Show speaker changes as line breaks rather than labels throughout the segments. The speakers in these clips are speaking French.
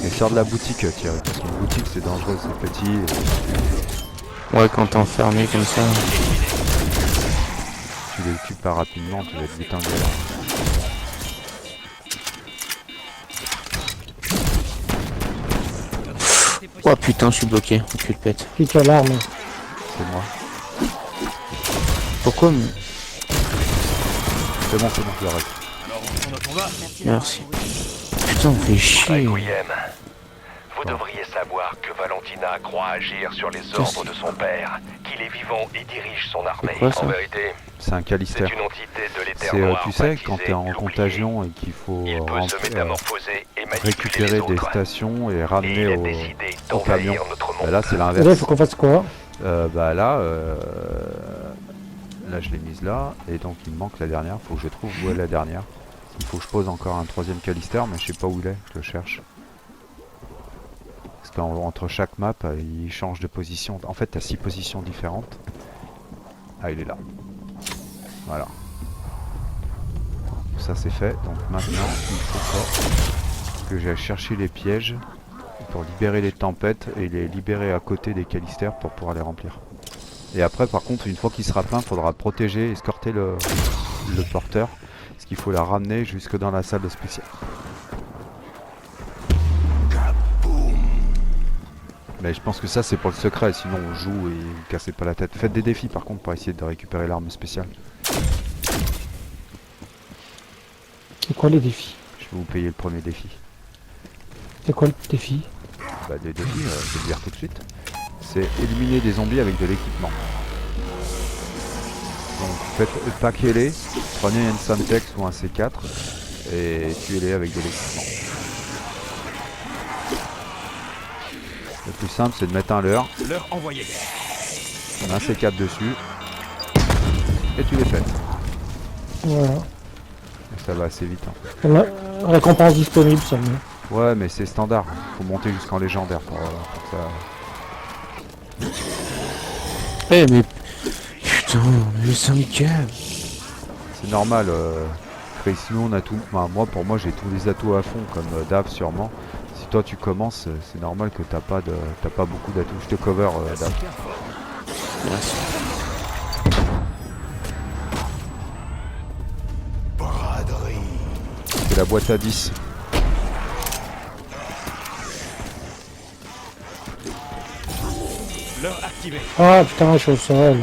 Et sors de la boutique, Thierry, parce qu'une boutique c'est dangereux, c'est petit.
Ouais, quand t'es enfermé comme ça.
Tu les tues pas rapidement, tu vas être vite en galère.
Oh putain, je suis bloqué. Au cul de pète.
Qui a l'arme?
C'est moi.
Pourquoi
C'est bon, je l'arrête.
Merci. Putain, on fait chier.
Requiem. Vous devriez savoir que Valentina croit agir sur les ordres de son père, qu'il est vivant et dirige son armée.
quoi, ça
En vérité,
C'est un
c'est
Callister.
une entité de l'éther
C'est,
noir
tu sais,
baptisée
quand t'es en
l'Oublié.
contagion et qu'il faut
Il peut se métamorphoser et manipuler
récupérer
les
des
autres.
stations et
Et il
ramener
a
au
décidé
camion.
d'envahir notre monde.
Bah là, c'est
Et là, il
l'inverse.
faut qu'on fasse quoi?
Bah là, là, je l'ai mise là, et donc il me manque la dernière. Faut que je trouve où est la dernière. Il faut que je pose encore un troisième Callister, mais je sais pas où il est. Je le cherche. Parce qu'entre chaque map, il change de position. En fait, t'as 6 positions différentes. Ah, il est là. Voilà. Ça c'est fait. Donc maintenant, il faut que j'aille chercher les pièges pour libérer les tempêtes et les libérer à côté des Callister pour pouvoir les remplir. Et après, par contre, une fois qu'il sera plein, il faudra protéger, escorter le porteur. Parce qu'il faut la ramener jusque dans la salle de spécial. Mais je pense que ça c'est pour le secret, sinon on joue et vous cassez pas la tête. Faites des défis par contre pour essayer de récupérer l'arme spéciale.
C'est quoi les défis?
Je vais vous payer le premier défi.
C'est quoi le défi?
Bah des défis, je vais le dire tout de suite. C'est éliminer des zombies avec de l'équipement. Donc faites paquez-les, prenez une Semtex ou un C4 et tuez-les avec de l'équipement. Le plus simple c'est de mettre un leurre. On a un C4 dessus. Et tu les fais.
Voilà.
Et ça va assez vite. Hein.
Récompense disponible seulement.
Ouais mais c'est standard. Faut monter jusqu'en légendaire pour ça.
Eh mais... Putain, mais ça me calme.
C'est normal, Chris, nous on a tout. Enfin, moi pour moi j'ai tous les atouts à fond comme Dave sûrement. Si toi tu commences, c'est normal que t'as pas beaucoup d'atouts. Je te cover Dave.
Merci.
C'est la boîte à 10.
Ah putain, je suis au sol.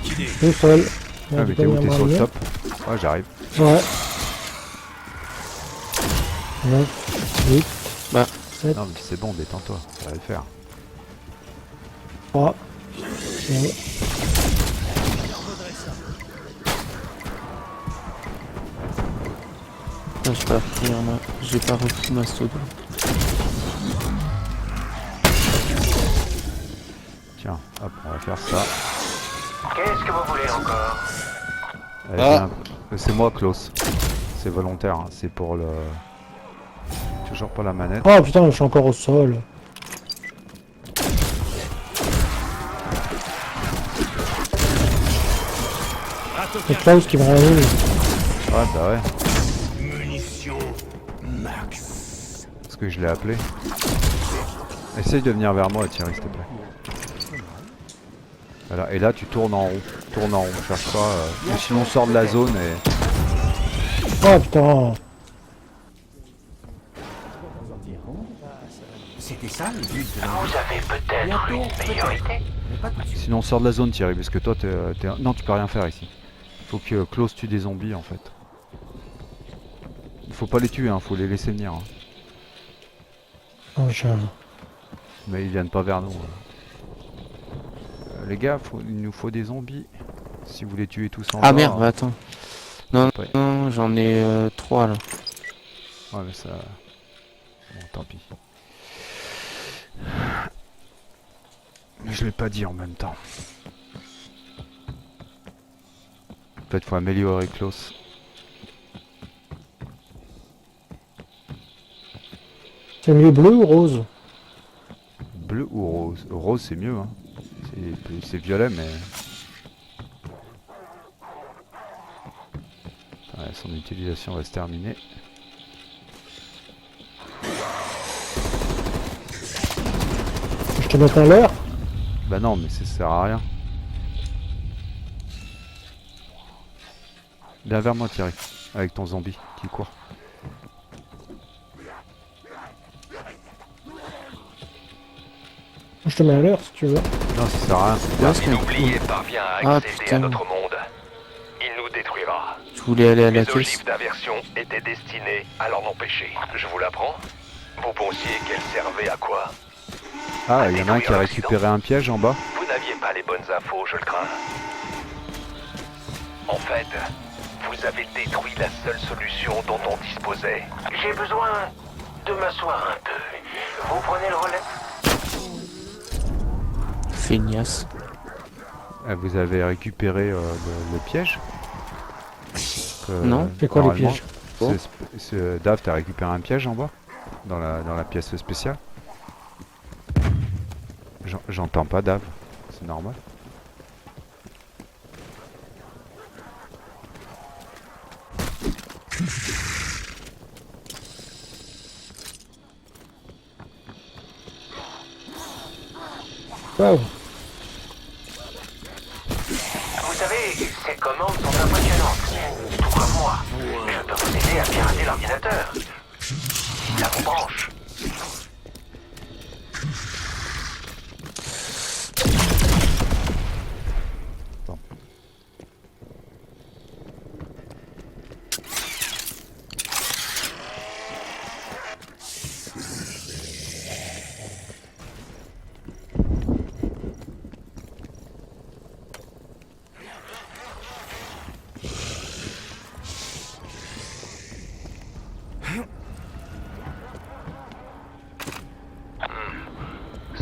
Je suis au sol.
Ah mais t'es où? T'es sur le top? Ouais j'arrive.
Ouais. 9, 8,
Bah.
7,
Non mais c'est bon, détends-toi, ça va le faire.
3, 2,
J'ai pas repris ma soda.
Tiens, hop, on va faire ça.
Qu'est-ce que vous voulez encore?
Allez, viens. C'est moi Klaus. C'est volontaire, hein. C'est pour le... Toujours pas la manette.
Oh putain, je suis encore au sol. C'est Klaus qui m'a réveillé.
Ouais bah ouais. Parce que je l'ai appelé. Essaye de venir vers moi Thierry s'il te plaît. Voilà, et là tu tournes en rond. Tourne en rond, cherche pas. Ou sinon on sort de la zone et...
Oh putain.
C'était ça le but de
Vous avez peut-être une meilleure idée.
Sinon on sort de la zone Thierry, parce que toi t'es... Non tu peux rien faire ici. Faut que Klaus tue des zombies en fait. Il faut pas les tuer, hein, faut les laisser venir. Hein.
Oh,
Mais ils viennent pas vers nous. Les gars, il nous faut des zombies. Si vous les tuez tous en bas.
Ah merde, bah, attends. Non,
Après.
non, j'en ai 3 là.
Ouais mais ça... Bon tant pis. Mais je l'ai pas dit en même temps. Peut-être faut améliorer Klaus.
c'est mieux bleu ou rose?
Bleu ou rose? Rose c'est mieux hein. C'est violet mais... Ouais, son utilisation va se terminer.
Je te mets un leurre.
Bah non, mais ça sert à rien. Viens vers moi, Thierry, avec ton zombie qui court.
Je te mets un leurre si tu veux.
Non, ça sert à rien. c'est
Ouais, c'est-
L'inoublié parvient à
Ah,
accéder
putain.
à notre monde. Il nous détruira.
Je voulais aller à la
Les
caisse.
ogives d'aversion étaient destinées à l'en empêcher. Je vous l'apprends. Vous pensiez qu'elles servaient à quoi?
Ah, il y en a un qui a récupéré un piège en bas.
Vous n'aviez pas les bonnes infos, je le crains. En fait, vous avez détruit la seule solution dont on disposait. J'ai besoin de m'asseoir un peu. Vous prenez le relais?
Feignasse.
Vous avez récupéré le piège.
Non.
C'est quoi les
normalement,
pièges?
Bon.
Dave, t'as récupéré un piège en bas dans la pièce spéciale. J'entends pas Dave, c'est normal.
Waouh.
Vous savez, ces commandes sont impressionnantes. Tout comme moi. Je peux vous aider à pirater l'ordinateur. Ça vous branche.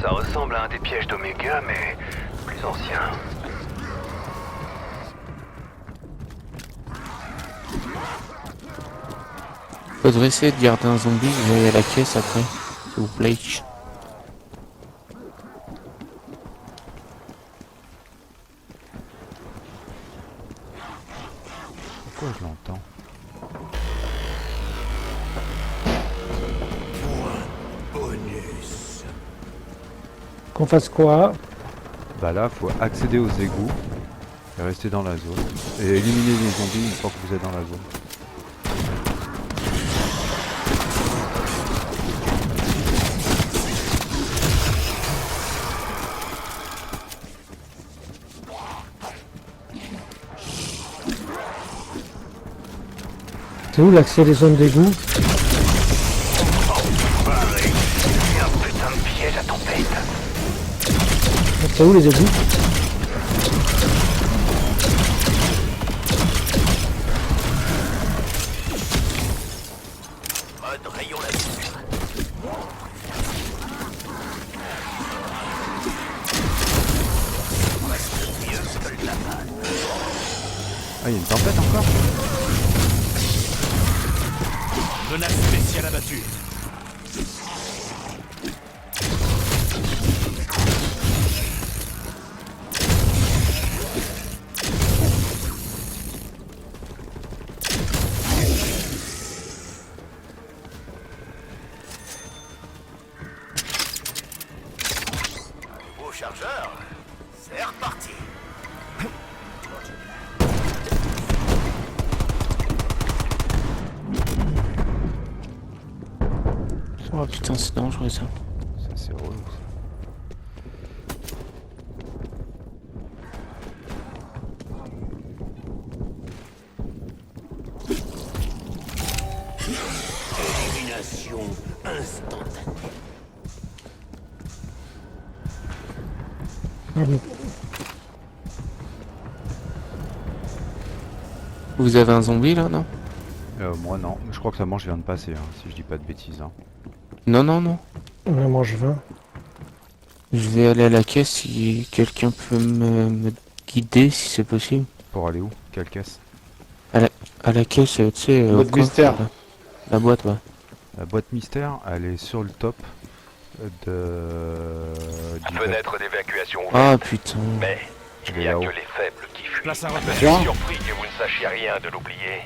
Ça ressemble à un des pièges d'Oméga, mais plus ancien.
Faudrait essayer de garder un zombie, je vais aller à la caisse après. S'il vous plaît.
Pourquoi je l'entends?
Qu'on fasse quoi?
Bah là, faut accéder aux égouts et rester dans la zone. Et éliminer les zombies une fois que vous êtes dans la zone.
C'est où l'accès des zones d'égout?
C'est un putain de piège à tempête.
C'est où les égouts?
Mode rayon là-dessus.
Ah, il y a une tempête encore?
Menace spéciale abattue.
Au chargeur, c'est reparti.
Oh putain, c'est dangereux ça.
Ça, c'est relou. Ça.
Élimination instantanée.
Pardon.
Vous avez un zombie là, non?
Moi non, je crois que sa manche vient de passer, hein, si je dis pas de bêtises. Hein.
Non, non, non.
On en mange 20.
Je vais aller à la caisse si quelqu'un peut me guider si c'est possible.
Pour aller où? Quelle caisse?
À la caisse, tu sais, au
Boîte
coffre,
mystère.
là. La boîte, ouais.
La boîte mystère, elle est sur le top du
Fenêtre d'évacuation ouverte.
Ah putain.
Mais il
Elle est
n'y a
là-haut.
que les faibles qui fuient.
Place à
Je
repère.
suis surpris que vous ne sachiez rien de l'oublier.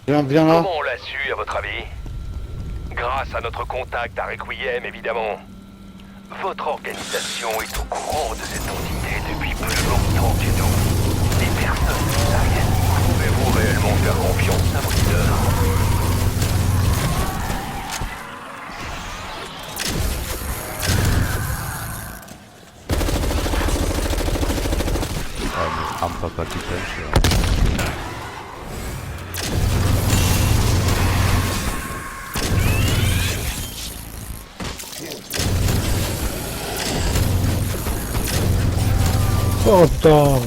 Viens là.
Comment on l'a su, à votre avis? Grâce à notre contact à Requiem, évidemment. Votre organisation est au courant de cette entité depuis plus longtemps que nous. Les personnes sahariennes. Pouvez-vous réellement faire confiance à vos leaders?
Ah, mais arme papa putain,
Oh putain.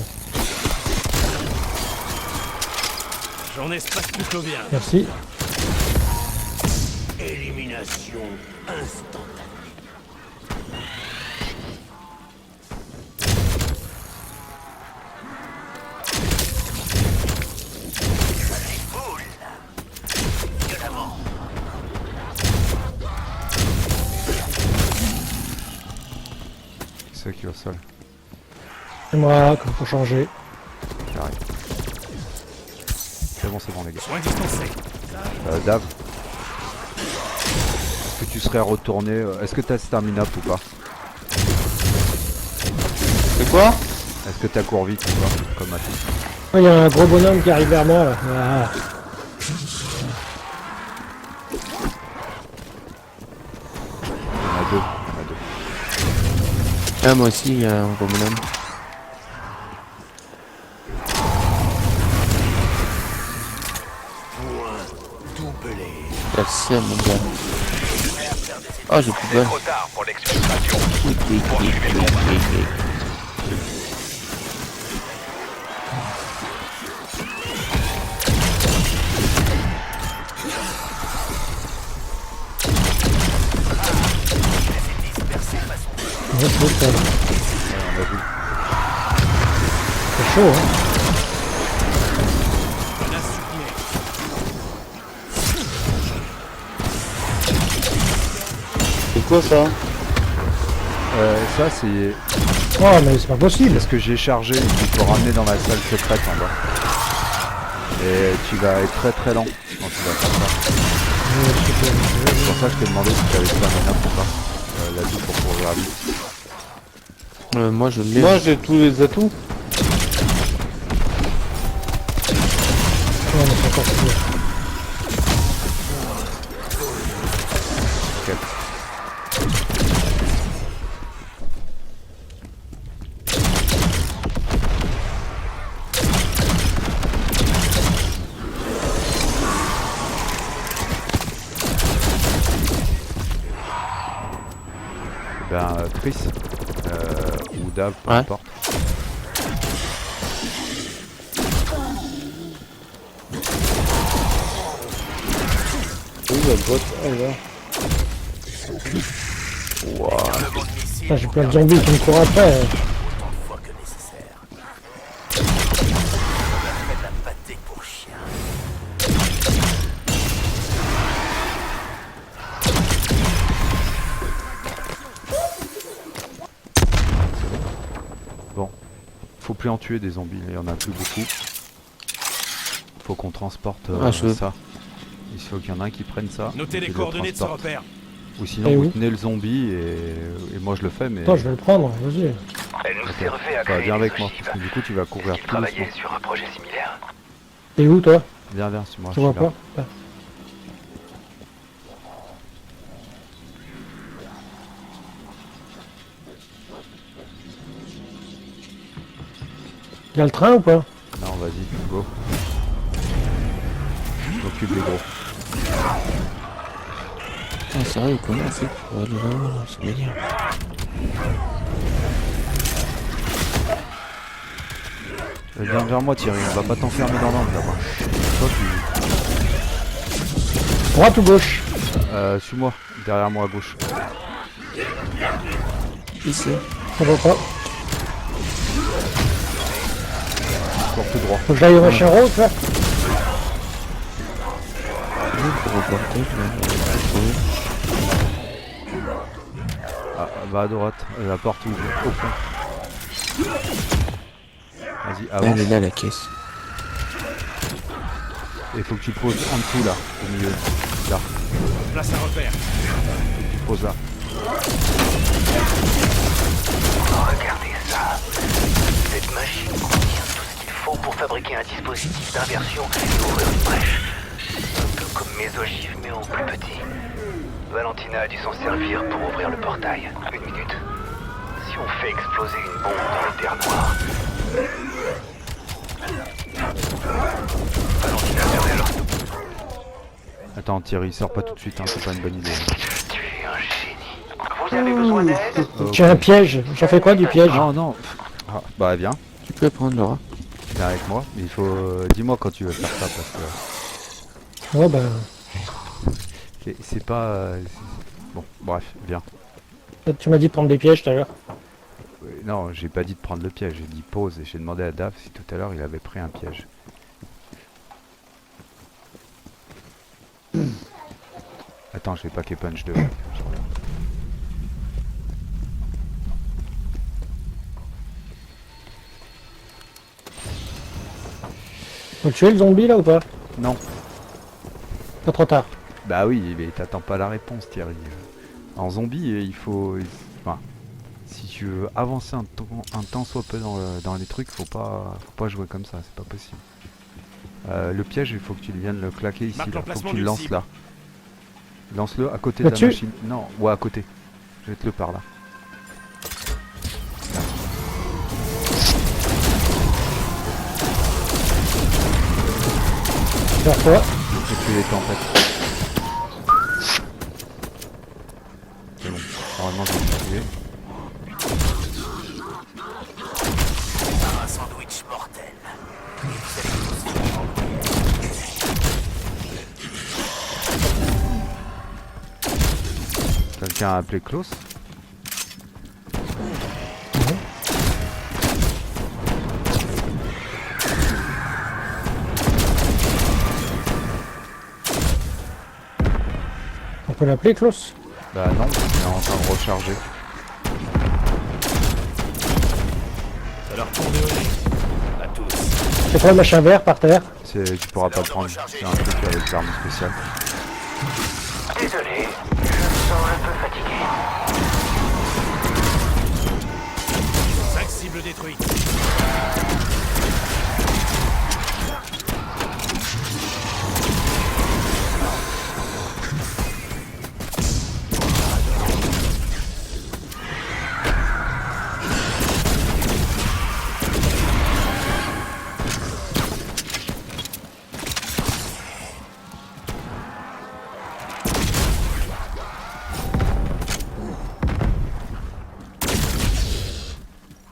J'en espace plutôt bien.
Merci.
Élimination instantanée.
C'est qui est au sol.
Et moi, comme pour changer.
Carré. C'est bon les gars.
Soins dispensés.
Dave. Est-ce que tu serais retourné est-ce que t'as stamina ou pas?
C'est quoi?
Est-ce que t'as cours vite ou pas? Comme Mathis.
Oh, il y a un gros bonhomme qui arrive vers moi là. Ah.
Il y en a deux. Il y en a deux.
Ah, moi aussi, il y a un gros bonhomme.
Doublé.
T'as le seum, mon gars. Oh, j'ai plus de
C'est
balles.
trop tard pour l'exfiltration.
Clic, clic, clic, clic, clic, clic.
Ouais, c'est
On a vu.
chaud, hein.
Menace supprimée.
C'est quoi ça?
Ça c'est
Oh, mais c'est pas possible.
ce que j'ai chargé et qu'il faut ramener dans la salle secrète en bas. Et tu vas être très lent quand tu vas faire ça. C'est pour ça que je t'ai demandé si tu avais stamina ou pas. La vie pour courir vite.
Moi, je l'ai.
Moi j'ai tous les atouts.
Non, mais c'est encore plus.
Ok. Ben, Chris, ou Dave, peu
Ouais.
importe.
Oui, la boîte, elle là.
Ah, j'ai plein de zombies qui me courent après.
Autant de fois que nécessaire. Faites un pâté pour chien.
Bon, faut plus en tuer des zombies, il y en a plus beaucoup. Faut qu'on transporte ça. Il faut qu'il y en a un qui prenne ça.
Notez les
qui le
coordonnées de ce
transporte.
repère.
Ou sinon
Et
vous
où
tenez le zombie et moi je le fais mais...
Attends, je vais le prendre, vas-y.
Elle nous
Ok.
servait à
Ça va
créer
bien
des
avec moi,
ogives.
parce que du coup tu vas courir
Il
plus
travaillait
doucement.
sur un projet similaire.
T'es où, toi?
Viens, c'est moi.
Tu
je
vois
suis là.
pas? Ah. Il y a le train ou pas?
Non, vas-y, go. Je m'occupe des gros.
Ah, sérieux, comment on fait pour aller là? C'est bien.
Viens vers moi Thierry, on va pas t'enfermer dans l'angle là-bas. Toi
Droite ou gauche?
suis-moi, derrière moi à gauche.
Ici.
On voit pas.
Cours tout droit.
Faut que j'aille au machin rose, là.
Pour reporter, là.
Ah, va à droite, la porte ouvre au fond. Vas-y,
Elle
avance.
est là, la caisse.
Et faut que tu poses en dessous là, au milieu. Là,
Place un repère.
tu poses là.
Regardez ça. Cette machine contient tout ce qu'il faut pour fabriquer un dispositif d'inversion et ouvrir une brèche. Un peu comme mes ogives, mais en plus petit. Valentina a dû s'en servir pour ouvrir le portail. Une minute. Si on fait exploser une bombe dans le terre noir. Valentina, alors.
Attends Thierry, sors pas tout de suite, hein, c'est pas une bonne idée.
Tu es un génie. Vous avez besoin d'aide?
J'ai un piège. J'en fais quoi du piège?
Non, non. Ah, bah viens,
Tu peux prendre Laura.
viens avec moi. Mais il faut... Dis-moi quand tu veux faire ça parce que...
Ouais, ben.
C'est pas... Bon, bref, viens.
Tu m'as dit de prendre des pièges tout à l'heure.
Non, j'ai pas dit de prendre le piège, j'ai dit pause et j'ai demandé à Dave si tout à l'heure il avait pris un piège. Attends, je vais pas qu'il punch devant.
Faut tuer le zombie là ou pas?
Non.
Pas trop tard.
Bah oui, mais t'attends pas la réponse Thierry. En zombie, il faut... Enfin, si tu veux avancer un temps soit peu dans les trucs, faut pas jouer comme ça, c'est pas possible. Le piège, il faut que tu viennes le claquer ici,
Marque
là. Faut que
l'emplacement
tu le
d'une
lances
cible.
là. Lance-le à côté de la
Là-dessus
machine. Non, ouais, à côté. Jette-le par là.
Vers toi.
Et puis les tempêtes. C'est bon. Normalement, je vais le tuer.
Un sandwich mortel.
Quelqu'un a appelé Klaus?
On peut l'appeler Klaus?
Bah non, il est en train de recharger.
Ça leur tombe au nez. À tous.
C'est quoi le machin vert par terre?
Tu pourras pas le prendre. C'est un truc avec l'arme spéciale.
Désolé, je me sens un peu fatigué.
5 cibles détruites.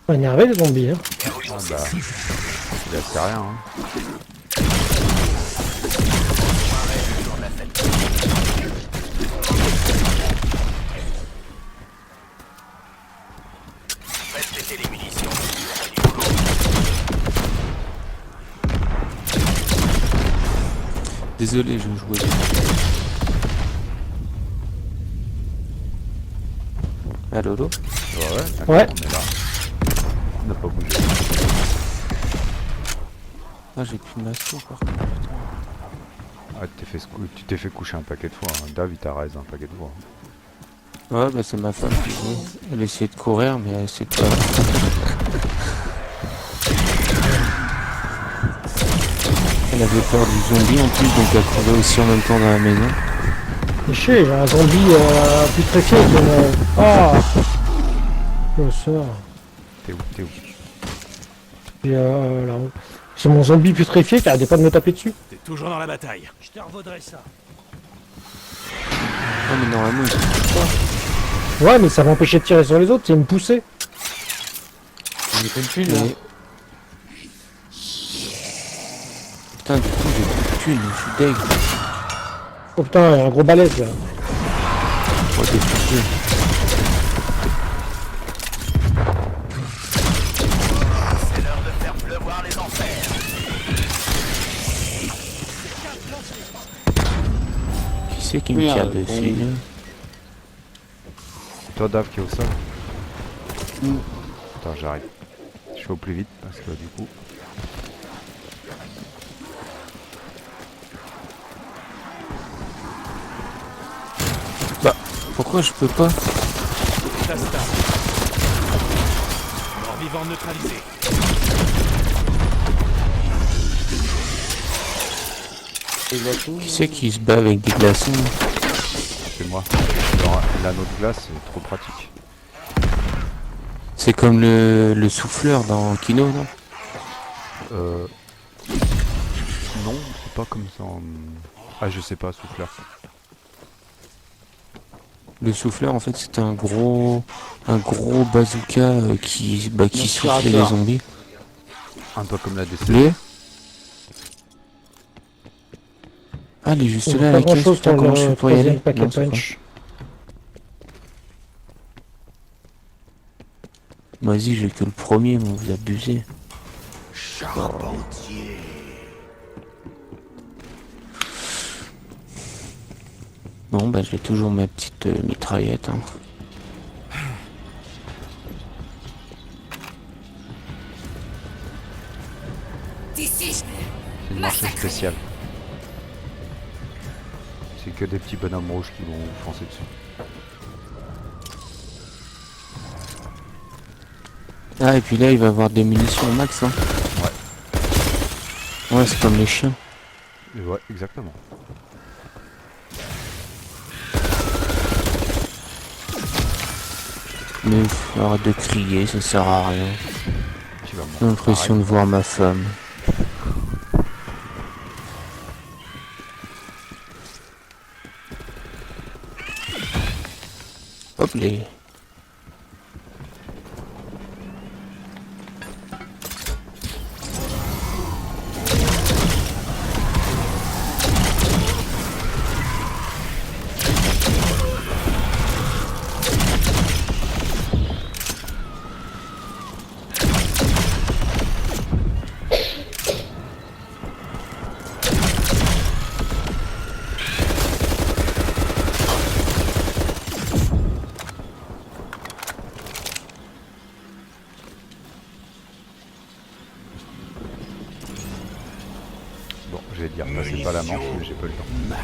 On va énerver les zombies. Hein.
Ah bah, il a fait rien. Hein.
Faites péter les munitions.
Désolé, je jouais. Allô, allô?
Ouais, d'accord,
Ouais.
on est là. On n'a pas bougé.
Ah, j'ai plus de masto par contre.
Ah, tu t'es fait coucher un paquet de fois. Hein. Dave, il t'a raise un paquet de fois.
Ouais, bah c'est ma femme qui jouait. Elle essayait de courir, mais elle essayait de pas. Elle avait peur du zombie en plus, donc elle courait aussi en même temps dans la maison.
C'est chier, j'ai un zombie putréfié qui me... Ah je sors.
T'es où? T'es où?
Et là-haut. C'est mon zombie putréfié qui arrêtait pas de me taper dessus.
T'es toujours dans la bataille. Je te revaudrai ça.
Oh, mais normalement, il se pas.
Ouais, mais ça m'empêchait de tirer sur les autres, c'est me pousser.
Il est comme tu là.
Mais- Putain, du coup, j'ai plus de thunes, je suis deg.
Oh putain, il y a un gros balèze là.
Oh, des fusées.
C'est l'heure de faire pleuvoir les enfers.
Qui c'est qui me
Oui,
tire
bon.
dessus là?
C'est toi, Dave, qui est au sol? Attends, j'arrive. Je fais au plus vite parce que du coup...
Pourquoi je peux pas?
État stable. Mort vivant neutralisé.
Il voit tout.
Qui c'est qui se bat avec des glaçons?
C'est moi. Alors, l'anneau de glace, c'est trop pratique.
C'est comme le souffleur dans Kino, non?
Non, c'est pas comme ça. Ah, je sais pas, souffleur.
Le souffleur, en fait, c'est un gros bazooka qui souffle les
Aspirateur.
zombies.
Un peu comme la DC.
Blé. Ah, elle est juste là,
Pas
la
grand
caisse.
chose
Putain,
pour
comment je fais
le
pour y aller?
troisième paquet
Non, c'est
punch.
pas- Vas-y, j'ai que le premier, mais vous abusez. Bon, bah, j'ai toujours ma petite mitraillette. Hein.
C'est une marche spéciale. C'est que des petits bonhommes rouges qui vont vous foncer dessus.
Ah, et puis là, il va avoir des munitions au max. Hein. Ouais, c'est comme les chiens.
Et ouais, exactement.
Mais arrête de crier, ça sert à rien.
Tu vas
J'ai l'impression de voir ma femme. Hop les.
Bon, je vais dire, c'est pas la manche, mais j'ai pas le temps.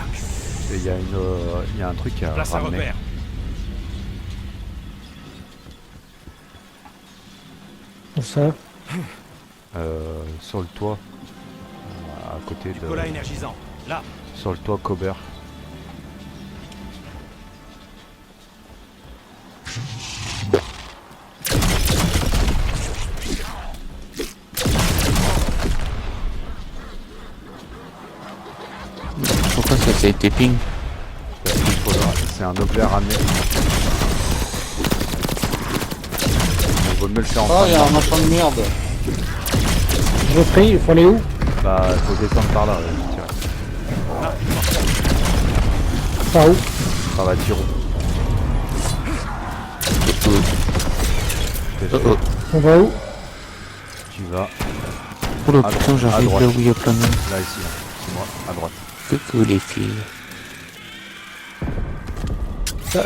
Et il y a un truc à
Place à
ramener.
repère.
Comme ça.
Sur le toit, à côté de...
Cola énergisant. Là.
Sur le toit Cobert.
Pourquoi ça a été ping?
Parce qu'il faudra- C'est un objet à ramener. Il vaut mieux le faire en
Oh,
train
il y a un machin de merde.
J'ai pris, il faut aller où?
Bah, faut descendre par là, tiens.
Par où?
Par la tiro.
Oh oh.
On va où?
Tu vas
Oh là
À
putain,
droite, à
j'arrive
droite.
là où il y a plein de monde.
là, ici, là. C'est moi, à droite.
Coucou les filles.
Ça-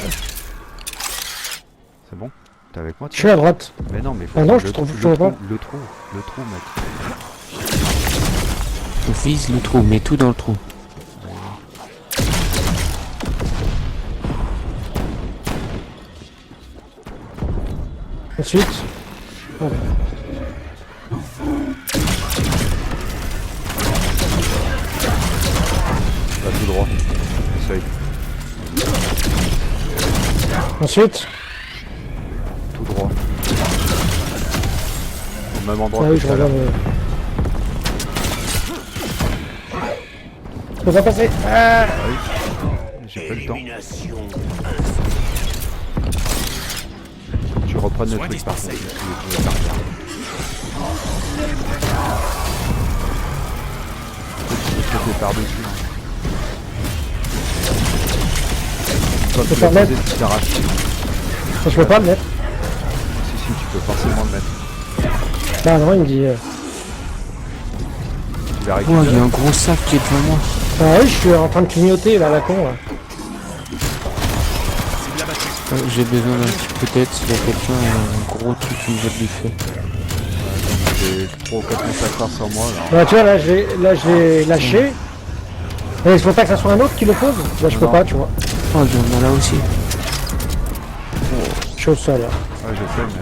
C'est bon? T'es avec moi,
Je suis à droite.
Mais non, mais faut
Ah non,
prendre
je
le,
trouve-
trou-
je
le,
vois
trou, le trou, le trou, mec.
Vise le trou, mets tout dans le trou.
Ensuite.
Va tout droit. Essaye.
Ensuite.
Tout droit. Au même endroit
Ah
que
oui, je
tout à l'heure.
regarde. Je peux pas passer. Ah,
Ah oui. J'ai pas le temps. Tu reprennes le
Soin
truc par contre.
dispensé.
Tu veux faire faire. Tu peux sauter par-dessus. Toi,
peux
tu
pas
l'as
le
posé, tu t'arraches.
je peux pas le mettre.
Si, tu peux forcément le mettre.
Bah non, il me dit.
Tu l'as
Oh, il y a
récupéré.
un gros sac qui est devant moi.
Ah oui, je suis en train de clignoter là, la con. Là.
Cible abattue.
J'ai besoin d'un petit peut-être s'il y a quelqu'un un gros truc qui me jette du feu.
J'ai 3 ou 4 massacres sur moi là.
Bah tu vois, là, j'ai lâché. Et il faut pas que ça soit un autre qui le pose. Bah je peux
Non.
pas, tu vois.
Oh, il y en a là aussi.
suis au sol. Là.
Ouais, je sais, mais...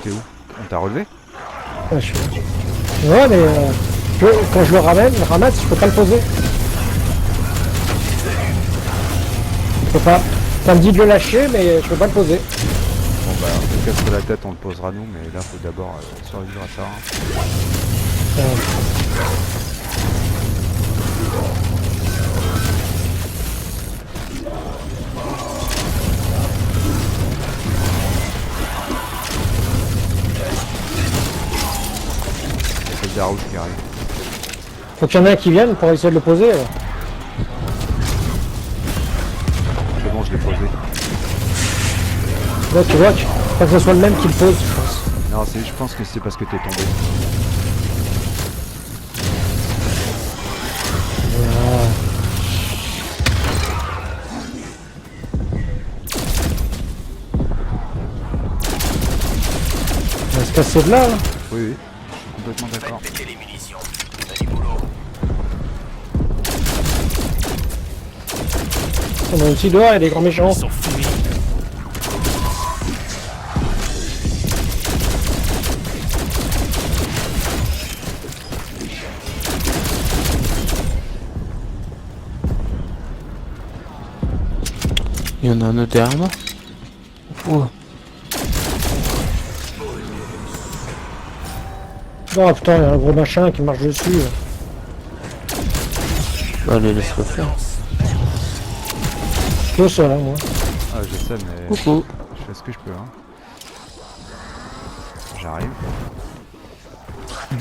T'es où? On t'a relevé?
Ouais, je suis... Ouais, mais quand je le ramasse, je peux pas le poser. Je peux pas. Ça me dit de le lâcher, mais je peux pas le poser.
Bon bah, on te casse la tête, on le posera nous, mais là faut d'abord survivre à ça. Hein. C'est le rouge qui arrive.
Faut qu'il y en ait un qui vienne pour essayer de le poser.
C'est bon, je l'ai posé.
Là, tu vois, faut que ce soit le même qui le pose, je pense.
Non, je pense que c'est parce que t'es tombé.
On va se casser de là. Hein.
Oui, oui, je suis complètement d'accord.
Pétez les munitions. C'est du boulot.
On a aussi dehors, il y a des grands méchants.
Ils sont fumés.
Il y en a un autre derrière moi. Oh.
Oh putain, il y a un gros machin qui marche dessus.
Bah, allez, laisse-le faire.
Je suis au sol, hein, moi.
Ah, je sais, mais
Coucou.
je fais ce que je peux. Hein. J'arrive.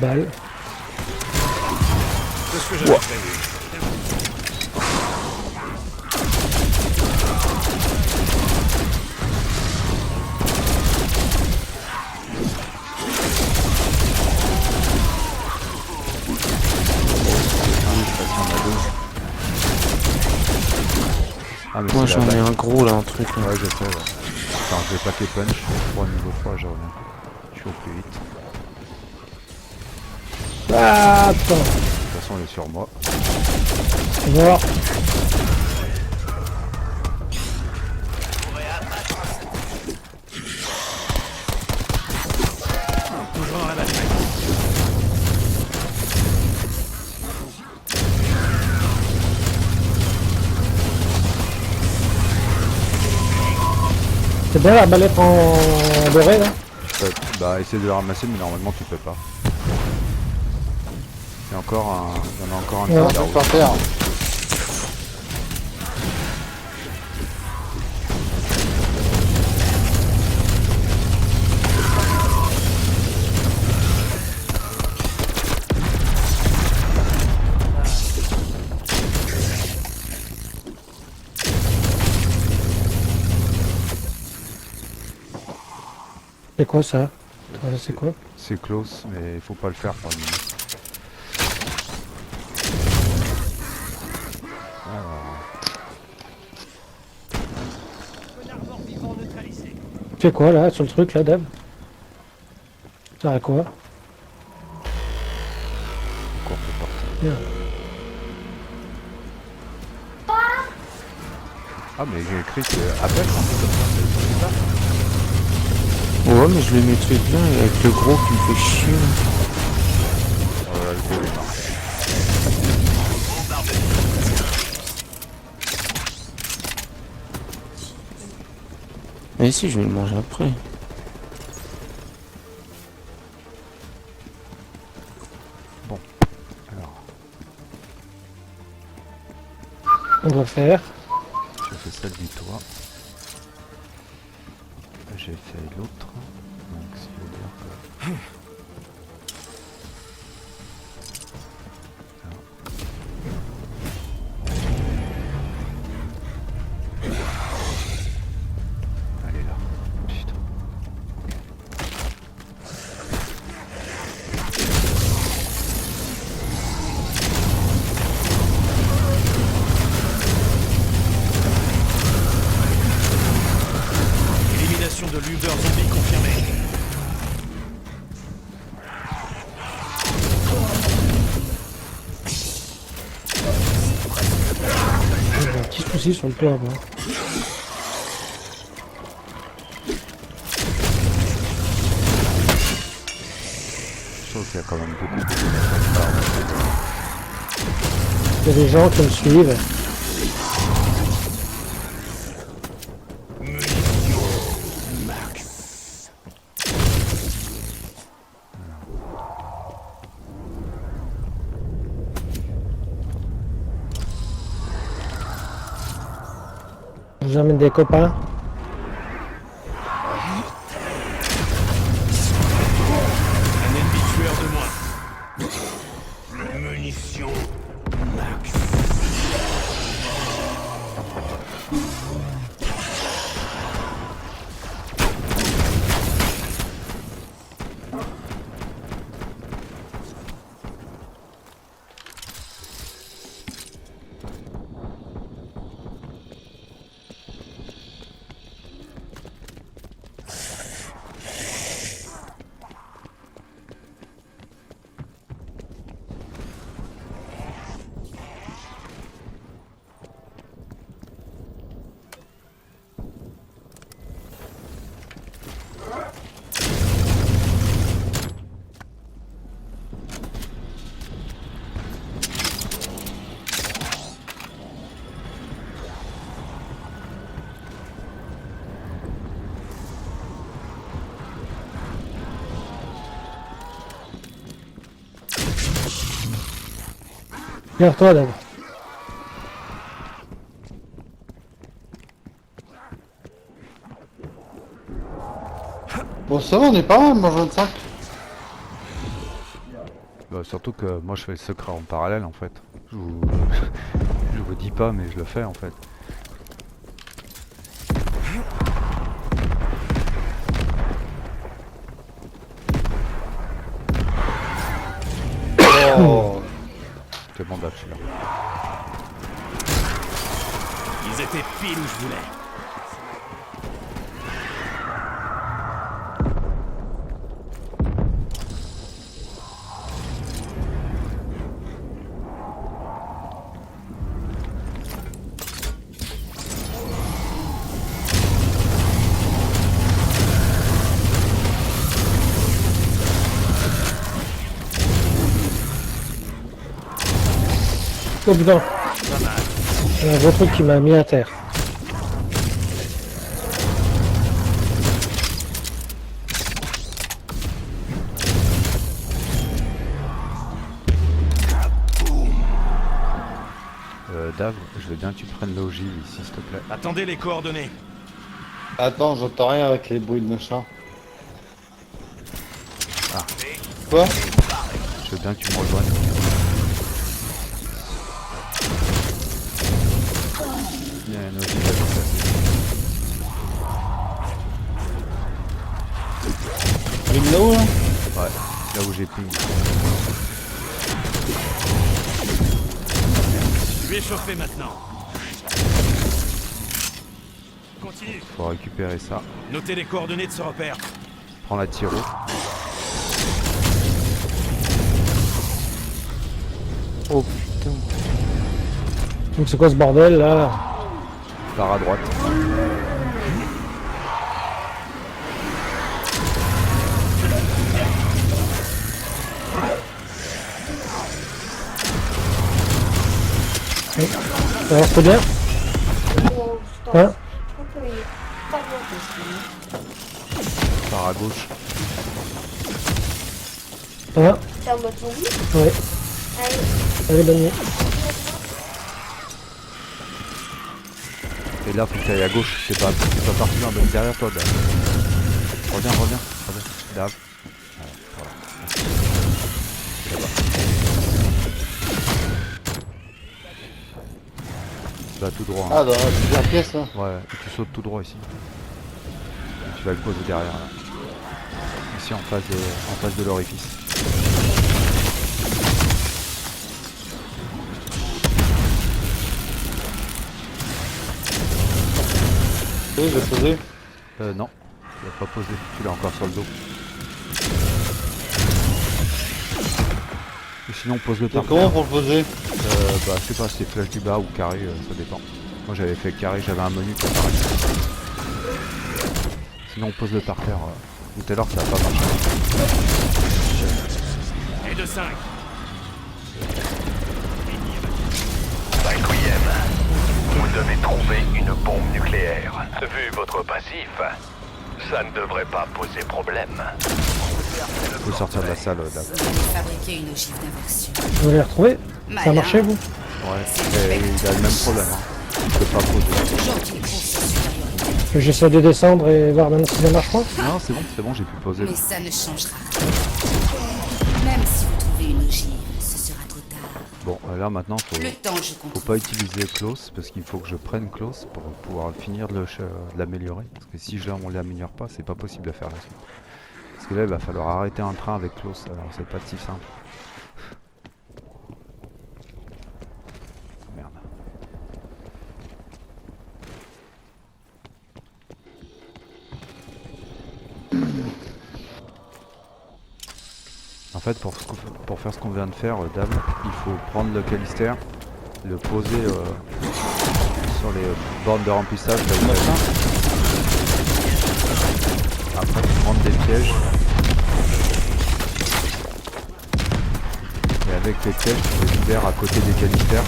Balle.
C'est ce que j'avais prévu.
Ah, mais
Moi
c'est
j'en
la
ai
balle.
un gros là, un truc là.
Ouais, je sais, ouais. Attends, je vais paquer punch. 3 niveau 3, je reviens. Je suis au plus vite.
Ah, putain.
De toute façon, elle est sur moi.
Mort.
Toujours dans la bataille.
C'est bien la balette en doré là.
Bah, essaie de le ramasser, mais normalement, tu peux pas. Il y en a encore un
Ouais.
tas, là-haut.
Par terre.
C'est quoi ça? C'est quoi?
C'est close, mais il faut pas le faire pour le moment.
Tu fais quoi là sur le truc là, Dave? Ça à quoi?
Encore peut partir.
Bien.
Ah, mais j'ai écrit appel, en fait, comme ça.
Ouais, mais je le maîtrise bien et avec le gros qui me fait chier. Là.
Le gros est mort.
Mais si, je vais le manger après.
Alors,
On va faire.
j'ai fait celle du toit. J'ai fait l'autre. Donc, ce qui veut dire que... Elle est là. Putain.
Élimination de Luber zombie confirmée.
ici sur le toit. Moi.
Je trouve qu'il y a quand même beaucoup de
Il y a des gens qui me suivent. Je vous amène des copains.
Un ennemi tueur de moins. Munitions. Max.
Viens, toi d'abord.
Bon, ça va, on est pas mal, moi, 25.
Bah, surtout que moi je fais le secret en parallèle en fait. Je vous... je vous dis pas mais je le fais en fait.
Oh.
C'est bon date celui-là.
Ils étaient pile où je voulais.
Oh putain. Il y a un gros truc qui m'a mis à terre.
Dave, je veux bien que tu prennes l'ogive ici s'il te plaît.
Attendez les coordonnées.
Attends, j'entends rien avec les bruits de machin.
Ah.
Quoi?
Je veux bien que tu me rejoignes. Il y a une ogive à déplacer.
Il est là-haut, là?
Ouais, là où j'ai ping.
Je vais chauffer maintenant. Continue.
Faut récupérer ça.
Notez les coordonnées de ce repère.
Prends la tiro.
Oh putain.
Donc c'est quoi ce bordel là?
Par à droite.
Alors c'est bien? Hein?
Par à gauche.
Hein?
T'es en mode zombie?
Ouais.
Allez,
Allez, bonne nuit.
Et là faut que tu ailles à gauche. C'est pas parti dans le derrière toi Dave. Reviens. Dave. Ouais, voilà. C'est là-bas. Tu vas tout droit. Hein.
Ah, dans la pièce, là.
Ouais, et tu sautes tout droit ici. Et tu vas le poser derrière là. Ici en face de l'orifice.
Oui, je l'ai posé.
Non, tu l'as pas posé, tu l'as encore sur le dos. Ou sinon pose-le
C'est
par
comment
terre.
pour le poser?
Bah je sais pas si c'est flèche du bas ou carré, ça dépend. Moi j'avais fait carré, j'avais un menu qui apparaissait. Sinon on pose le par terre. Tout à l'heure ça a pas marché.
Et de 5.
Requiem, vous devez trouver une bombe nucléaire. Vu votre passif, ça ne devrait pas poser problème.
Faut sortir de la salle là.
Vous allez fabriquer une ogive d'inversion.
Vous l'avez retrouvé? Ça a marché, vous?
Ouais, et il a le même problème. Hein. Il peut pas poser.
Toujours qu'il prouve sa supériorité.
J'essaie de descendre et voir maintenant si ça marche pas.
Non, c'est bon, j'ai pu poser.
Mais ça ne changera rien. Même si vous trouvez une ogive, ce sera trop tard.
Bon, là maintenant
Le temps joue
faut
contre
pas
vous.
utiliser Klaus parce qu'il faut que je prenne Klaus pour pouvoir finir de l'améliorer. Parce que si on l'améliore pas, c'est pas possible de faire la suite. Parce que là il va falloir arrêter un train avec Klaus, alors c'est pas si simple. Merde. En fait pour faire ce qu'on vient de faire, Dame, il faut prendre le Callister, le poser sur les bornes de remplissage là où il est. Après prendre des pièges. Et avec les pièges, tu les libères à côté des Callisters.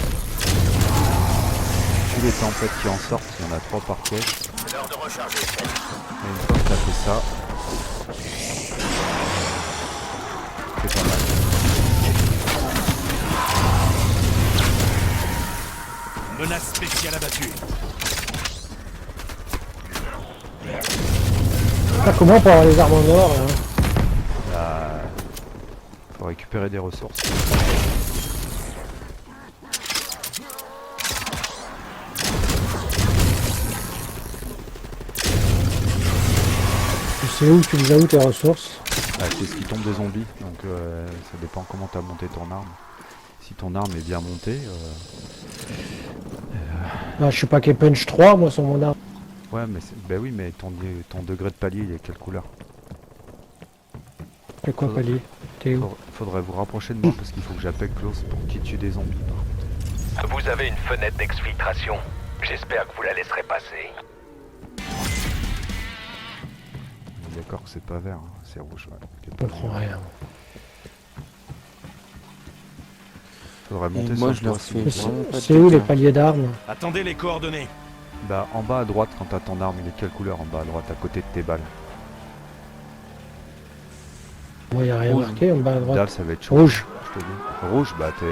Tu les tempêtes qui en sortent, il y en a 3 par piège. Et une fois que tu as fait ça, c'est pas mal.
Menace spéciale abattue.
Ah, comment pour avoir les armes en or là?
Là, faut récupérer des ressources.
Tu sais où tu les as où tes ressources?
Ah, c'est ce qui tombe des zombies, donc ça dépend comment tu as monté ton arme. Si ton arme est bien montée,
Bah, je suis pas qu'est punch 3 moi sur mon arme.
ouais, mais bah oui, mais ton degré de palier il est quelle couleur?
C'est quoi palier? T'es où?
Faudrait vous rapprocher de moi parce qu'il faut que j'appelle Klaus pour qu'il tue des zombies.
Vous avez une fenêtre d'exfiltration. J'espère que vous la laisserez passer.
On est d'accord que c'est pas vert, hein, c'est rouge. Ouais.
Je comprends rien.
Faudrait monter
Et moi,
sur
je
le
leur
toit,
fais
s'il vous plaît.
vraiment pas de
C'est où les
dégâts.
paliers d'armes?
Attendez les coordonnées.
Bah en bas à droite quand t'as ton arme, il est quelle couleur en bas à droite à côté de tes balles?
Moi, y a rien
Rouge.
marqué en bas à
Dalle
droite.
ça va être chaud.
Rouge.
Je te dis. Rouge, bah t'es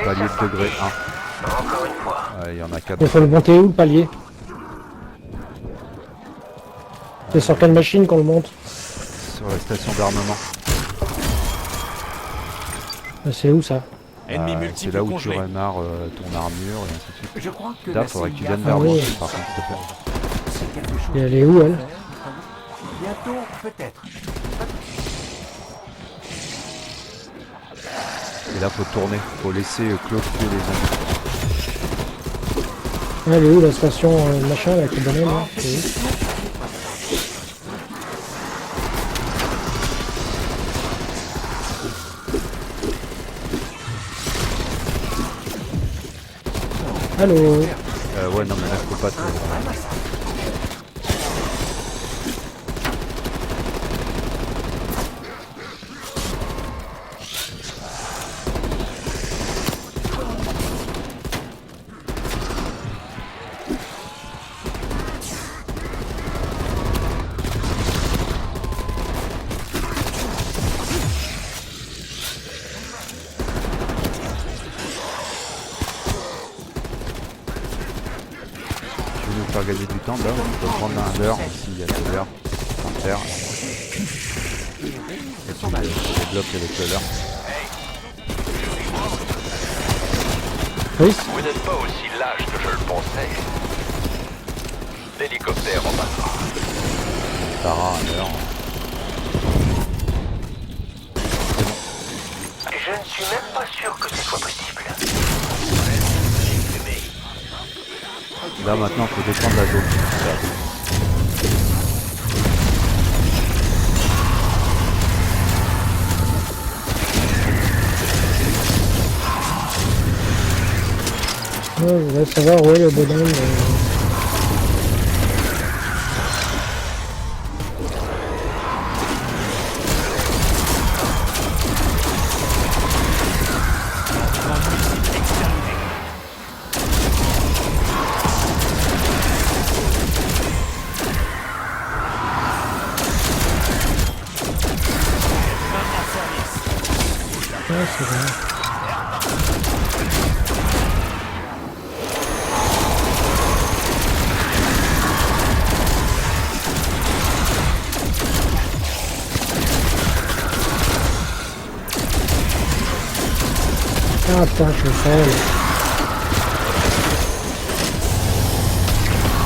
palier de degré 1.
Encore une fois.
Il y en a 4.
Il faut le monter où le palier? C'est sur quelle machine qu'on le monte?
Sur la station d'armement.
C'est où ça?
Ennemi
C'est
multiple
là où tu
congelé.
redémarres ton armure et ainsi de suite.
Je crois que
Là,
la
faudrait que tu
CIA
viennes
Ah
vers moi,
oui.
par contre, s'il te plaît.
c'est quelque chose
Et elle est où elle?
bientôt, peut-être.
Et là, faut tourner, faut laisser Claude tuer les zombies.
Elle est où la station machin là avec le bonhomme là? C'est où? Allô?
Ouais, non, mais là, faut pas te... Tu veux nous faire gagner du temps, là, on peut prendre un leurre, s'il y a des leurres par terre. Et tu les débloques avec le leurre.
Oui?
Vous n'êtes pas aussi lâche que je le pensais. L'hélicoptère en passera.
Tara, un leurre.
Je ne suis même pas sûr que ce soit possible.
Là, maintenant, faut défendre la zone.
je voudrais savoir où est le bonhomme. Ah, c'est vrai. Ah putain, je le sens. Là.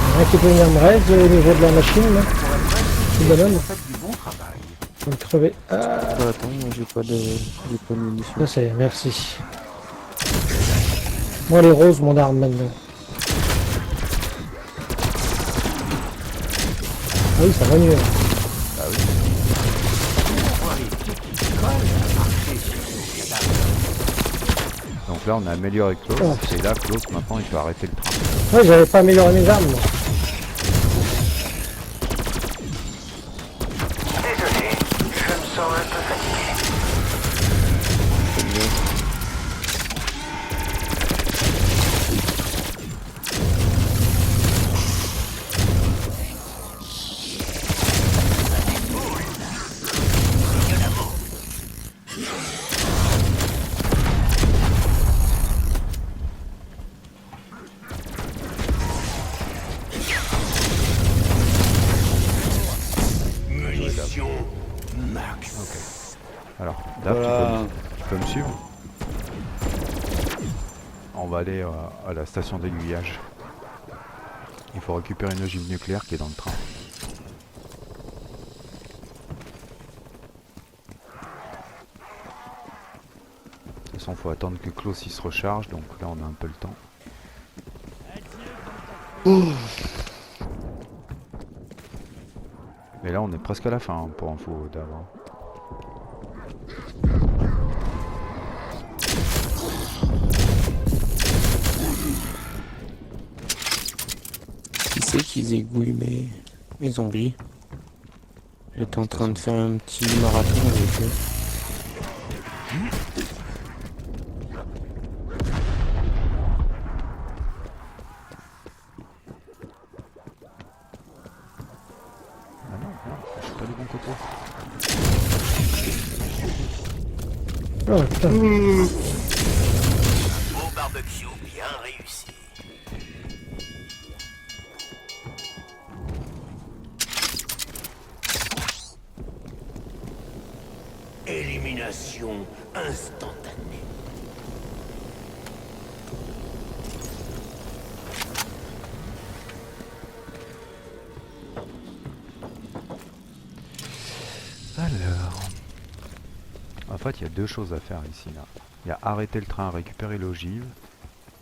Il y en a qui peut venir me raid au niveau de la machine là. Le bonhomme.
Vous faites du bon travail.
Je vais le crever. Ah,
Bah, attends, moi j'ai pas de munitions.
ça c'est, merci. Moi les roses, mon arme maintenant. Ah oui, ça va mieux.
Donc là, on a amélioré Klaus.
Oh.
Et là, Klaus, maintenant, il peut arrêter le train.
Ouais, j'avais pas amélioré mes armes. Moi.
Désolé, je me sens un peu fatigué.
Alors, Dap,
Voilà.
tu peux me suivre? On va aller à la station d'aiguillage. Il faut récupérer une ogive nucléaire qui est dans le train. De toute façon, il faut attendre que Klaus il se recharge, donc là on a un peu le temps. Mais là on est presque à la fin hein, pour info d'avant.
Qui c'est qui égouille mes zombies? J'étais en train de faire un petit marathon avec eux.
Ah non, non, je suis pas du bon côté.
Oh putain.
Beau barbecue bien réussi. Élimination instantanée.
Alors... En fait, il y a deux choses à faire ici. Là. Il y a arrêter le train, récupérer l'ogive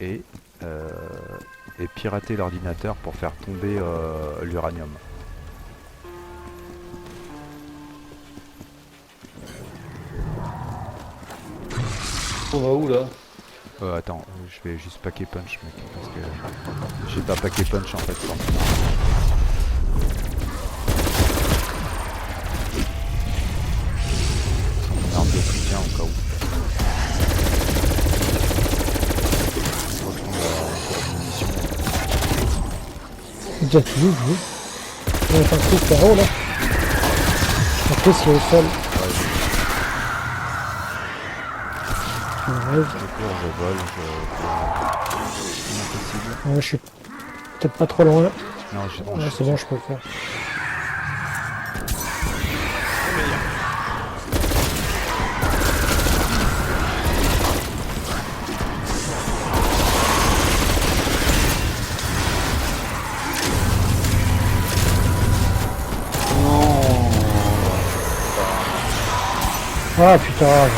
et pirater l'ordinateur pour faire tomber l'uranium.
On va où là?
Attends, je vais juste paquer punch mec, parce que j'ai pas paqué punch en fait. Forcément. Son arme de soutien au cas où. Je crois qu'on a encore des munitions.
C'est déjà fini, oui. On va faire un truc par haut là. Après, c'est au sol. Je rêve.
Je cours, je vole, impossible.
Ouais, je suis peut-être pas trop loin.
Non, je
Ouais, c'est bon, je peux le faire. Ah putain.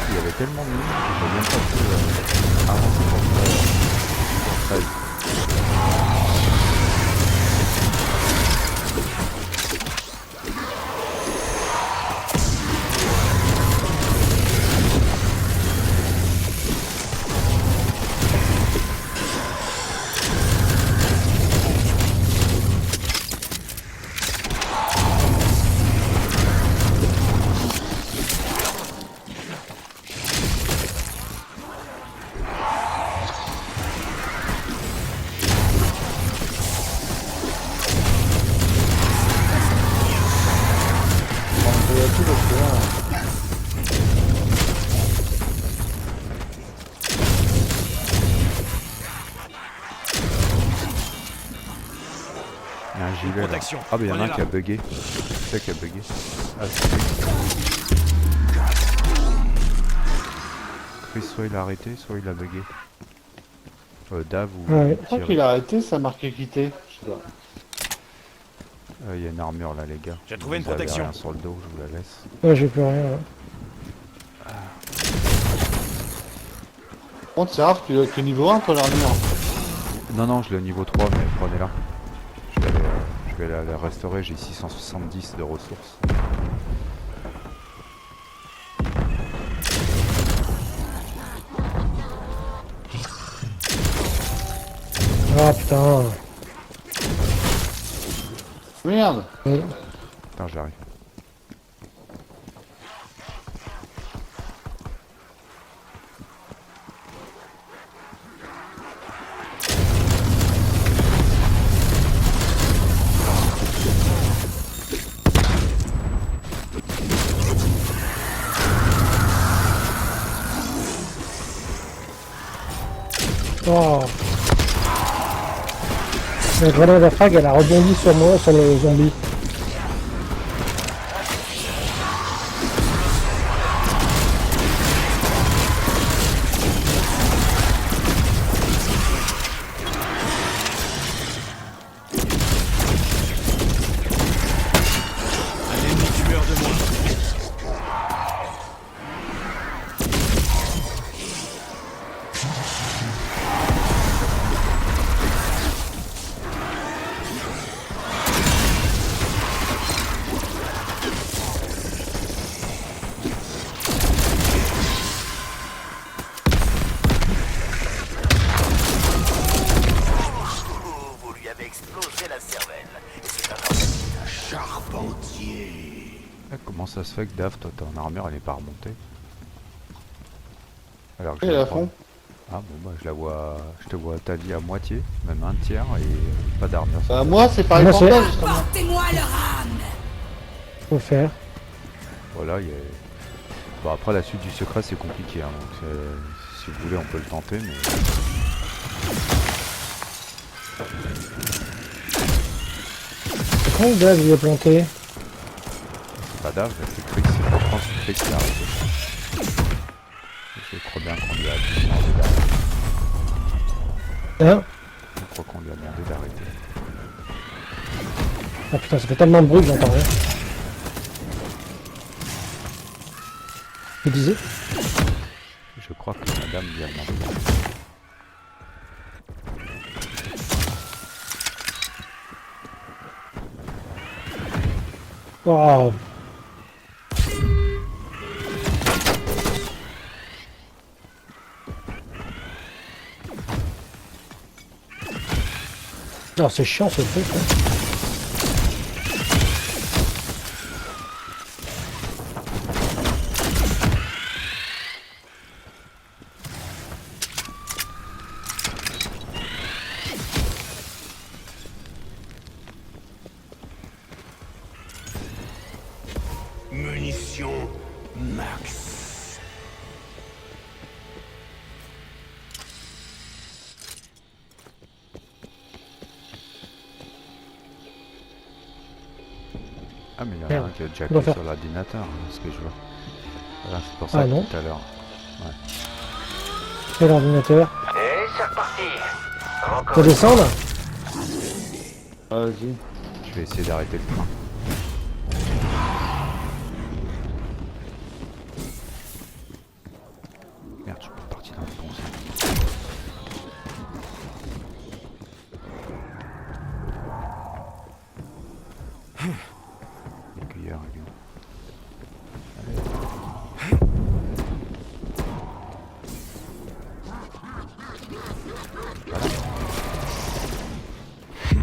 Il y avait tellement de mines que j'ai même pas pu avancer pour ça. j'y vais là.
protection.
Ah bah y'en a un
Prenez-la.
qui a bugué. C'est qui a bugué. Ah c'est lui. Chris soit il a arrêté, soit il a bugué. Dave ou
Ouais.
Je crois
Thierry.
qu'il a arrêté, ça marquait quitter. Je sais pas.
Il y a une armure là les gars.
J'ai trouvé une
Vous avez
protection.
rien sur le dos, je vous la laisse.
Ouais, j'ai plus rien. Ouais.
Par contre, c'est rare que niveau 1 pour l'armure.
Non non je l'ai au niveau 3 mais prenez-la. Je vais la restaurer, j'ai 670 de ressources.
Ah putain.
Merde.
Putain j'arrive.
Oh. La grenade à frag, elle a rebondi sur moi, sur le zombie.
Un ennemi tueur de moins.
Vous lui avez explosé la cervelle.
Ah, comment ça se fait que Dave, toi ton armure elle est pas remontée? Alors que
Et
je
à
la
fond.
Ah bon bah je la vois, je te vois ta vie à moitié, même un tiers et pas d'armure.
Bah, moi, c'est pareil
Moi,
pour
c'est-
toi, justement.
Portez-moi leur âme.
Faut le faire.
Voilà, il y a... Bon après la suite du secret c'est compliqué, hein, donc si vous voulez on peut le tenter mais...
Quand le gars il est planté?
C'est pas Dave, c'est Chris, je pense que c'est Chris qui a arrêté. Je crois bien qu'on lui a demandé d'arrêter.
Hein?
Je crois qu'on lui a demandé d'arrêter.
Ah putain, ça fait tellement de bruit que j'entends rien. Tu disais?
Je crois que madame lui a demandé d'arrêter.
Waouh. Ah, c'est chiant ce truc. Hein.
Munitions max.
Ah mais il y en a
Merde.
un qui a déjà
On doit
cliqué
faire-
sur l'ordinateur, hein, ce que je vois. Voilà, c'est pour ça
Ah
que
non.
tout à l'heure.
C'est l'ordinateur.
Et c'est reparti. Encore
Faut descendre?
Ah, vas-y.
Je vais essayer d'arrêter le train. Merde, je suis pas parti dans le bon sens. L'aiguilleur, il est où?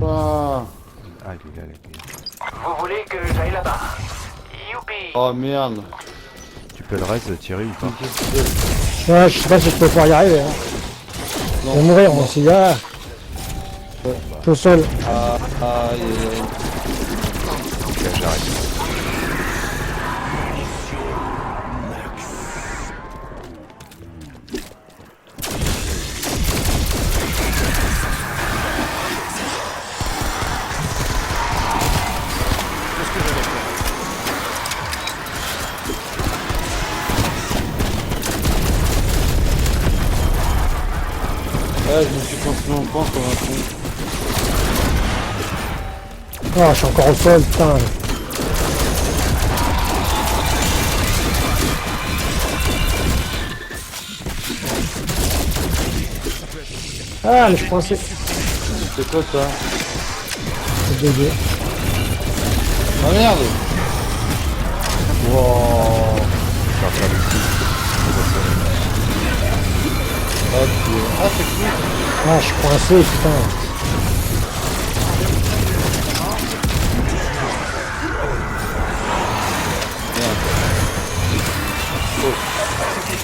Ah,
Ah, il est là, l'aiguilleur.
Vous voulez que j'aille là-bas? Youpi!
oh merde.
Tu peux le reste, Thierry, ou pas?
Ouais, je sais pas si je peux pouvoir y arriver. Hein.
Non.
On va mourir, moi aussi. Ah. Tout seul.
Ah, aïe, aïe, aïe.
Ok, j'arrête.
Ouais, je me suis construit mon camp comme un con.
Ah, je suis encore au sol, putain. Ah, je pensais.
C'est quoi ça?
C'est dégueu.
Ah merde! Wow!
Faire faire le coup.
Ah, c'est cool!
Ah, je suis coincé, putain.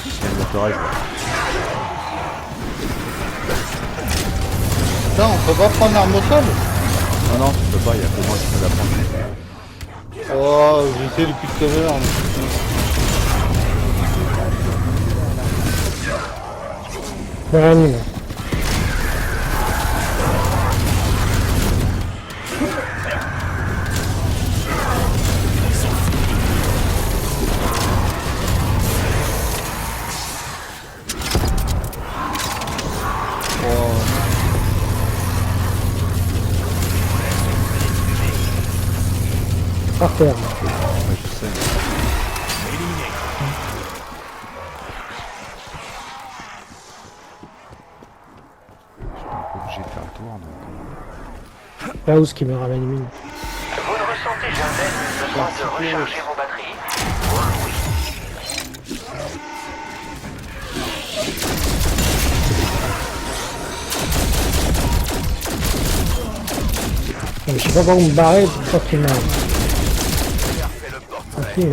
Il y a une motoreuse.
Putain, on peut pas prendre l'arme au sol?
Non, non, tu peux pas, il y a que moi qui peux la prendre.
Oh, j'essaie depuis tout à l'heure.
Je réanime. Par terre.
Ouais, je sais. J'étais un peu obligé de faire le tour, donc...
Là où ce qui me ramène une mine.
Vous ne ressentez jamais le besoin de recharger vos batteries? Moi, oui.
Je sais pas comment me barrer pour qu'il m'a. Ok,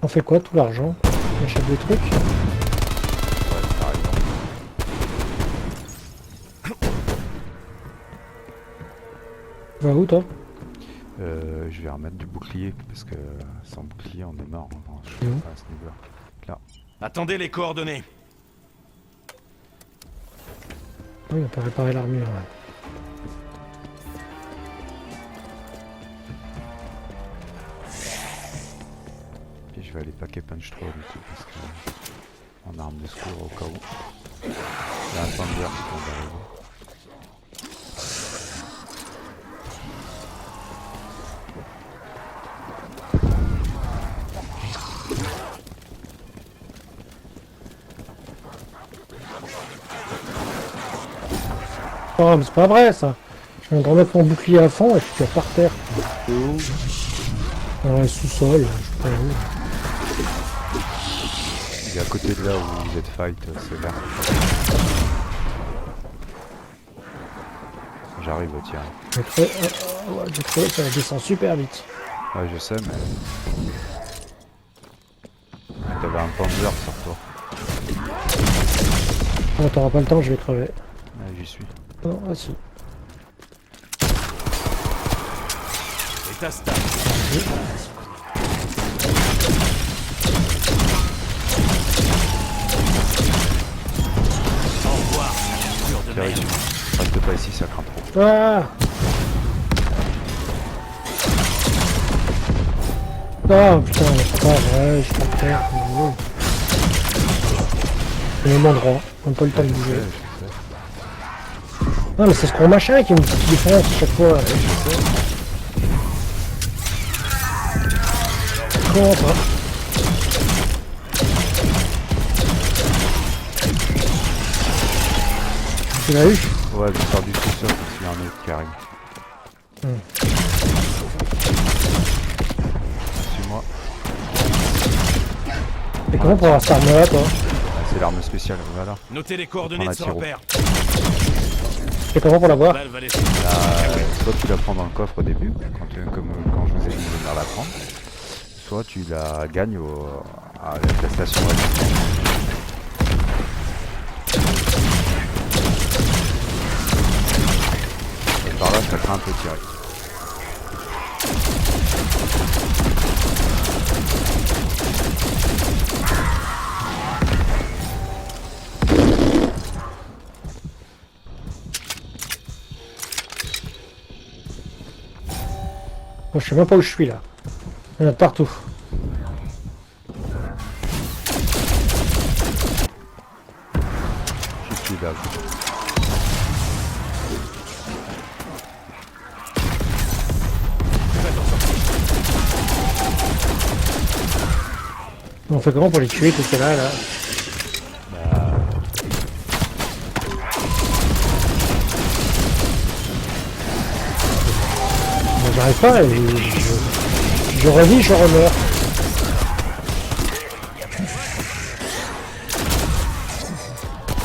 on fait quoi tout l'argent? On achète des trucs? Va où toi?
Je vais remettre du bouclier, parce que sans bouclier on est mort. Bon, je
Et
suis
où
pas à ce niveau-là. Là.
Attendez les coordonnées.
Oui, on peut réparer l'armure. Ouais.
Et je vais aller paquer punch 3 du coup, parce que en arme de secours au cas où. Il y a un Thunder qui vient d'arriver.
Oh, mais c'est pas vrai ça! Je viens de remettre mon bouclier à fond et je suis par terre.
C'est où?
Dans le sous-sol, je sais pas où.
Il est à côté de là où vous êtes fight, c'est là. J'arrive, tiens.
J'ai trouvé, ça descend super vite.
Ouais, je sais, mais... T'avais un Panzer sur toi.
Oh, t'auras pas le temps, je vais crever.
Ouais, j'y suis.
Non, ah si.
Et ta stat. Au revoir, mur de
Tiens,
merde.
ici. Reste pas ici, ça craint trop.
Ah! Oh putain, c'est pas vrai, je suis par terre. C'est le même endroit, on n'a pas eu le temps de bouger. Non mais c'est ce gros machin qui me défonce à chaque fois. Comment ça? Tu l'as eu?
Ouais, je sors du sous-sol parce qu'il y a un autre qui arrive. Suis-moi.
Et comment pour avoir cette arme là toi?
C'est l'arme spéciale, voilà.
Notez les coordonnées
Prends
de
la
ce
tiro.
repère.
Et comment pour l'avoir?
Balle va les-
Soit tu la prends dans le coffre au début, comme quand je vous ai dit de venir la prendre, soit tu la gagnes à la station radio. Et par là, ça craint un peu tirer.
Moi, je sais même pas où je suis là. Il y en a partout.
Je suis là.
On fait comment pour les tuer, tout cela là? Moi, j'arrive pas et je revis, je remeurs.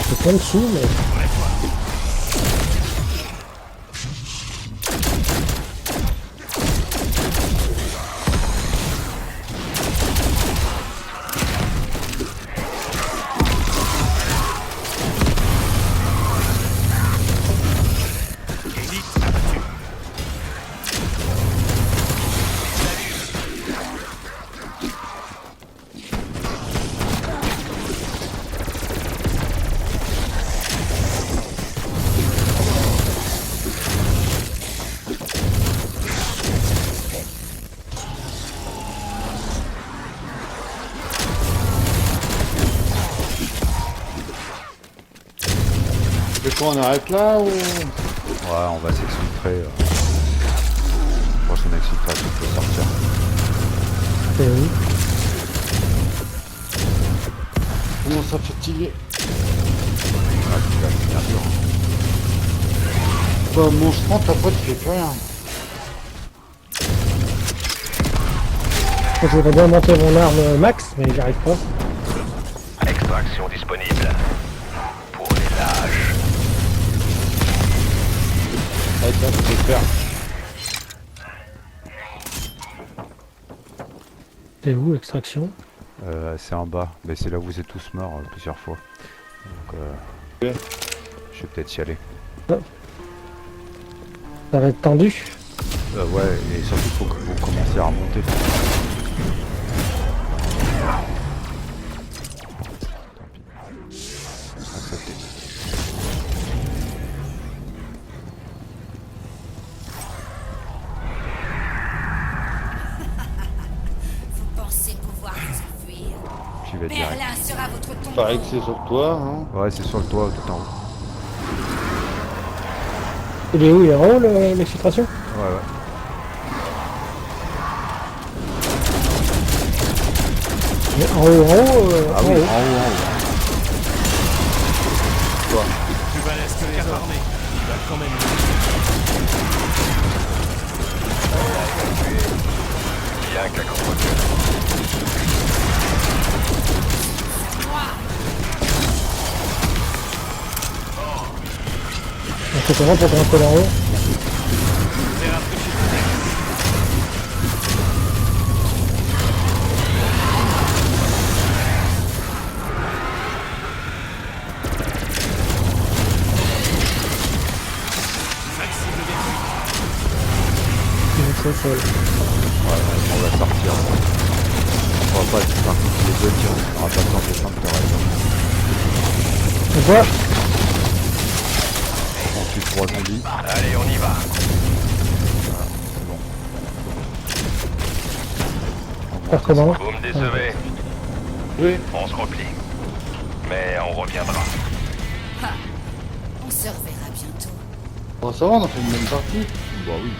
C'est plein dessous, mais...
C'est quoi, on arrête là ou...
Ouais, on va s'exfiltrer. Prochaine exfiltration, je peux sortir.
C'est où?
Comment ça fatigué?
Ouais, tu vas finir dur.
Bah, mon 30 après tu fais plus rien.
Je voudrais bien monter mon arme max, mais j'y arrive pas.
Extraction disponible. Pour les lâches.
Allez, ça, je vais faire.
C'est où, extraction?
C'est en bas, mais c'est là où vous êtes tous morts plusieurs fois. Donc,
Ouais.
je vais peut-être y aller.
Ça va être tendu.
Ouais, et surtout, faut que vous commenciez à remonter. Accepté.
Vous pensez pouvoir vous enfuir?
J'y vais direct.
Berlin sera votre tombeau.
Pareil que c'est sur toi, hein.
Ouais, c'est sur le toit, tout en haut.
Il est où? Il est en haut, l'exfiltration?
Ouais, ouais.
Mais en haut,
Ah
en
oui, en
haut.
haut, en haut.
Plus balèze que les armées. Il va quand même.
Bien qu'à contre-cœur.
On fait comment pour grimper en haut? C'est seul.
Ouais, on va sortir. On va pas être parti tous les deux tirs, on aura pas le temps de descendre de raison.
On voit?
On tue 3 zombies.
Allez, on y va.
Faire comment?
Vous me décevez.
Oui.
On se replie. Mais on reviendra.
On se reverra bientôt.
Bon, ça va, on a fait une bonne partie.
Bah oui.